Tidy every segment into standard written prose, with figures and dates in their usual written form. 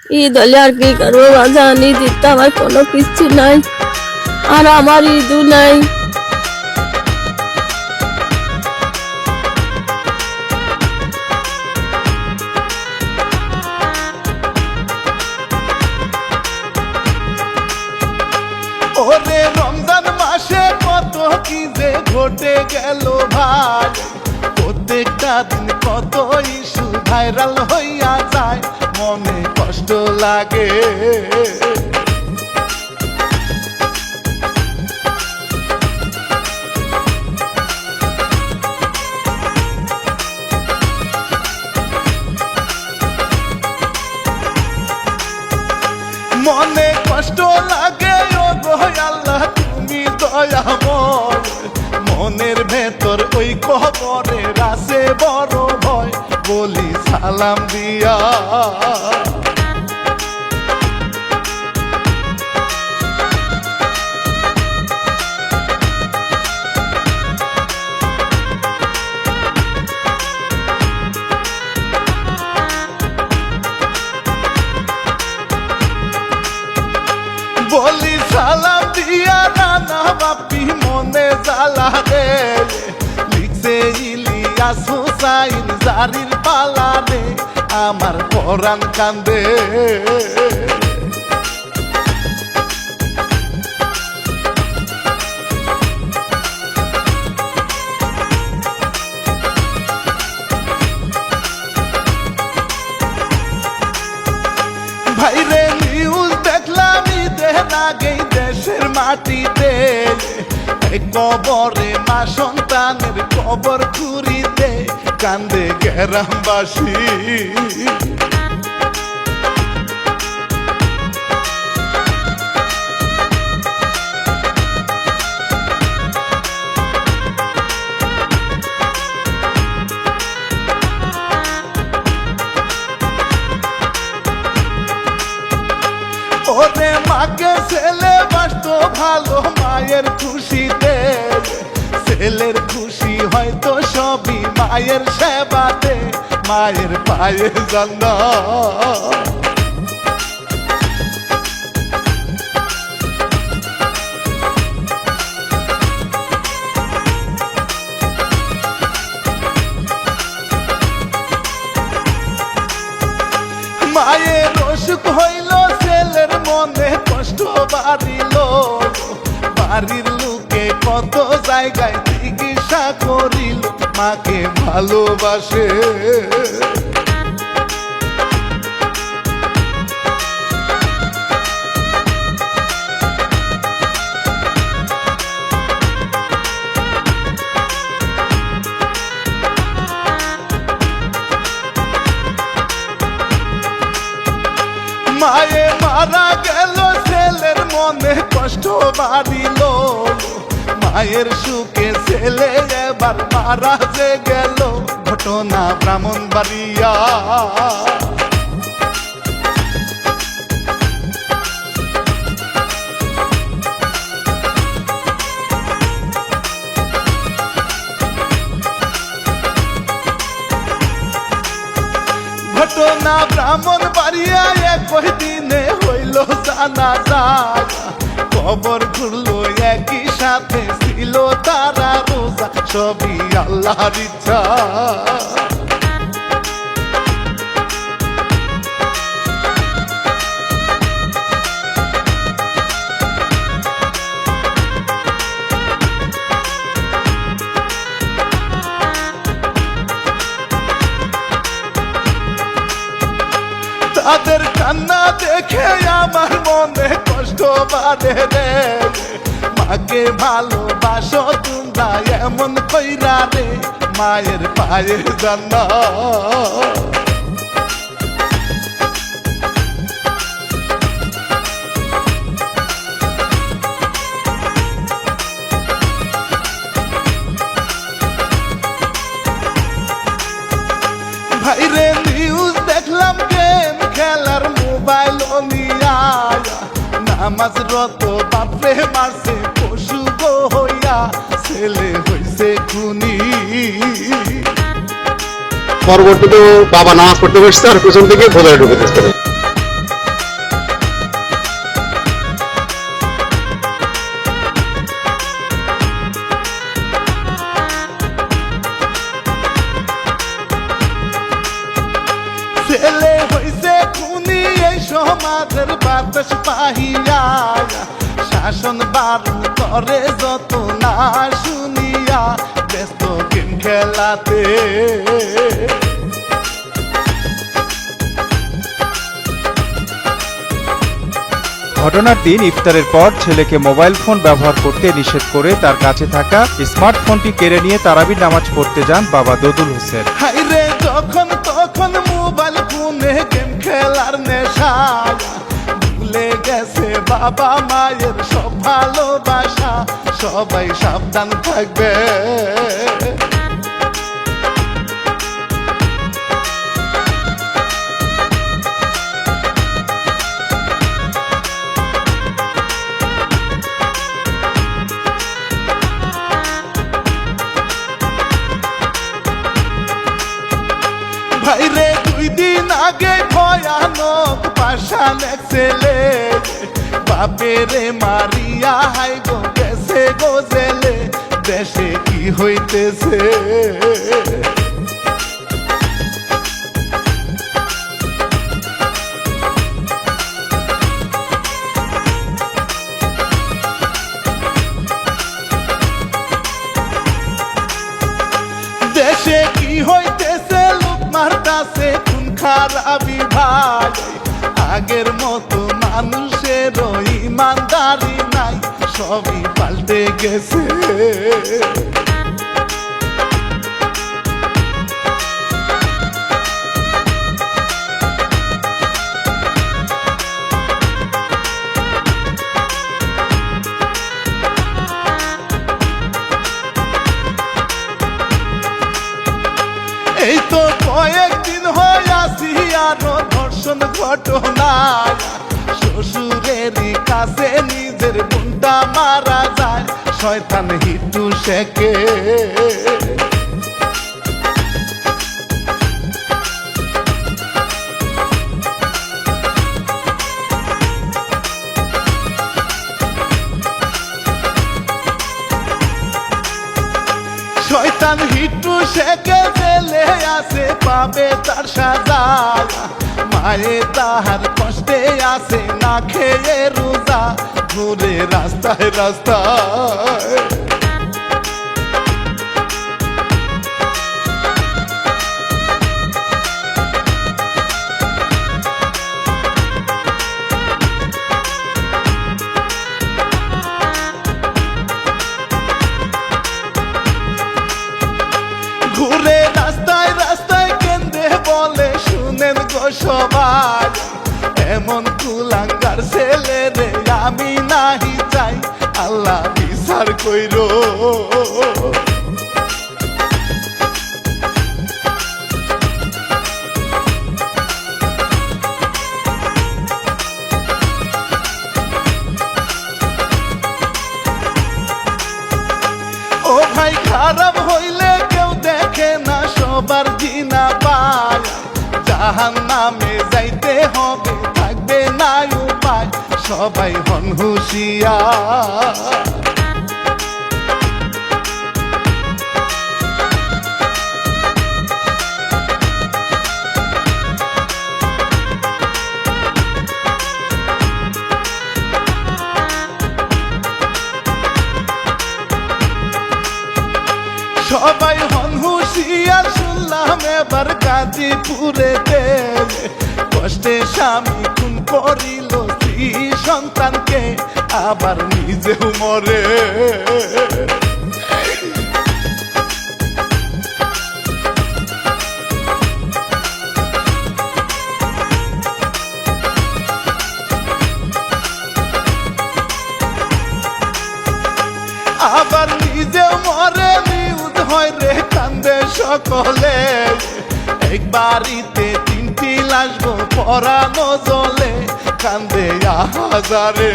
ঈদ হলে আর কি করবো বাজান, ঈদ তো আমার কোনো কিছু নাই, আর আমার ঈদও নাই। ওরে রমজান মাসে কত কি যে ঘটে গেল ভাই, প্রত্যেকটা দিন কত ইস্যু ভাইরাল হইয়া যায়, মনে কষ্ট লাগে। মনে কষ্ট লাগে ও গো আল্লাহ তুমি দয়াময়, মনের ভেতর ওই কবরে রাসে বড় ভয়, বলি সালাম দিয়া। বলি সালাম দিয়া নানা বাপি মনে জ্বালা রে, লিখছে ইলিয়াস হুসাইন জারির পালা রে, আমার পরাণ কান্দে। ভাইরে নিউজ দেখলাম ঈদের আগেই দেশের মাটিতে কবরে মা সন্তানের কবর খুঁড়িতে কান্দে গ্রামবাসী। ওরে মাকে ছেলে বাসত ভালো মায়ের খুশিতে, ছেলের খুশি হয়তো সবই মায়ের সেবাতে, মায়ের পায়ে জান্নাত। মায়ের অসুখ হইল ছেলের মনে কষ্ট বাড়িল, বাড়ির লোকে কত জায়গায় চিকিৎসা করিল, মাকে ভালোবাসে। মায়ে মারা গেল ছেলের মনে কষ্ট বাড়িল, মায়ের সুখে ছেলে এবার মারা যে গেল, ঘটনা ব্রাহ্মণবাড়িয়া। ঘটনা ব্রাহ্মণবাড়িয়া একই দিনে হইল জানাজা, কবর ঘুরলো একই সাথে ছিল তারা রোজা, সবই আল্লাহর ইচ্ছা। তাদের কান্না দেখে আমার মনে কষ্ট বাড়ে রে, মাকে ভালোবাসো তোমরা এমন কইরা রে, মায়ের পায়ে জান্নাত। ভাইরে নিউজ দেখলাম গেম খেলার মোবাইল নিয়া, নামাজ রত বাপরে মারছে পশু গো হইয়া, ছেলে হইছে খুনি। পরবর্তীতে বাবা নামাজ পড়তে বসছে আর পেছন থেকে ভোলায় ঢুকে দিচ্ছে। সমাজের বাতাস পাহিয়া শাসন বারণ করে যত না শুনিয়া ব্যস্ত গেম খেলাতে। ঘটনার দিন ইফতারের পর ছেলেকে মোবাইল ফোন ব্যবহার করতে নিষেধ করে তার কাছে থাকা স্মার্টফোনটি কেড়ে নিয়ে তারাবির নামাজ পড়তে যান বাবা দোদুল হোসেন। হাইরে যখন তখন মোবাইল ফোনে গেম খেলার নেশা ভুলে গেছে বাবা মায়ের সব ভালোবাসা। সবাই সাবধান থাকবে। ভাইরে 2 দিন আগে ভয়ানক পাশান এক ছেলে বাপেরে মারিয়া হাই গো গেছে গো জেলে। দেশে কি হইতেছে দেশে কি হইতেছে লোক মারতাছে খুন খারাপি ভাই। আগের মতো মানুষের ইমানদারি নাই সবই পাল্টে গেছে। এই তো কয়েকদিন হইয়াছি আরো ধর্ষণ ঘটনায় শ্বশুরেরই কাছে নিজের বোনটা মারা যায় শয়তান হিটু শেখে। শয়তান হিটু শেখে জেলে আছে পাবে তার সাজা। মায়ে তাহার কষ্টে আছে না খেয়ে রোজা ঘুরে রাস্তায় রাস্তায়। ঘুরে রাস্তায় রাস্তায় কেন্দ্রে বলে শুনেন গো সবাই এমন কুলাঙ্গার ছেলে রে আমি নাহি চাই আল্লাহ বিচার কইরো। ও ভাই খারাপ হইলে কেউ দেখে না সবার জিনা পায়। জাহান্নামে যাইতে হবে থাকবে না উপায় সবাই হন হুঁশিয়ার। সবাই হন হুঁশিয়ার শুনলাম এবার গাজীপুরে কষ্টে স্বামী খুন করিল স্ত্রী সন্তানকে আবার নিজেও মরে। আবার নিজেও মরে নিউজ হয় রে কান্দে সকলে। এক বাড়িতে 3টি লাশ গো পরানো জলে কান্দে হাজারে।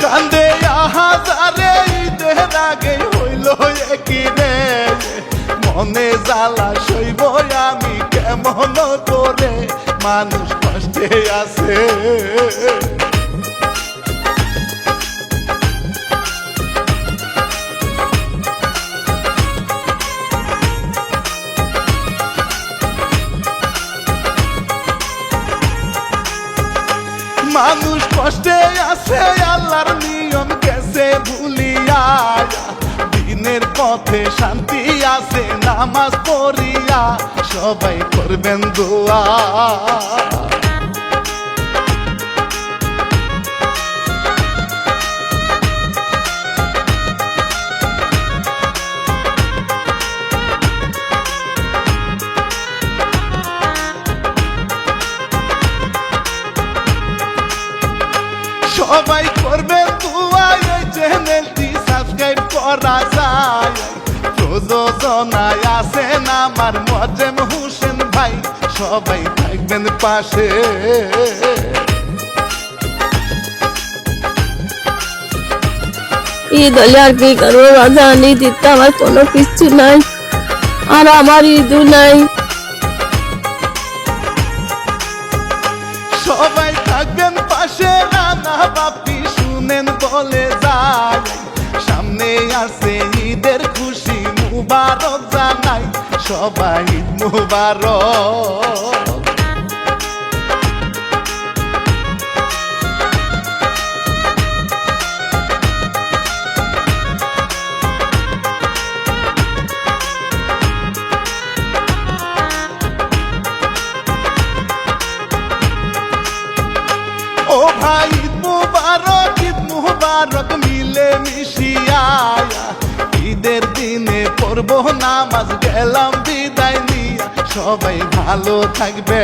কান্দে হাজারে ঈদের আগে হইল একই রে মনে জ্বালা সইব আমি কেমন করে, মানুষ কষ্টে আছে। মানুষ কষ্টে আছে, আল্লাহর নিয়ম গেছে ভুলিয়া, দিনের পথে শান্তি আছে নামাজ পড়িয়া, সবাই করবেন দোয়া। সবাই করবেন দোয়া, এই চ্যানেলটি সাবস্ক্রাইব করা যায়। প্রযোজনায় আছেন আমার মোয়াজ্জেম হোসেন ভাই, সবাই থাকবেন পাশে। ঈদ হলে আর কি করবো বাজান, ঈদ তো আমার কোনো কিচ্ছু নাই, আর আমার ঈদও নাই। সবাই থাকবেন পাশে, নানা বাপি শুনেন বলে যায়, সামনে আছে ঈদের খুশি মুবারক জানাই, সবাই ঈদ মুবারক। ও ভাই ঈদ মুবারক মিলে মিশিয়া, ঈদের দিনে পড়বো নামাজ, গেলাম বিদায় নিয়া, সবাই ভালো থাকবে।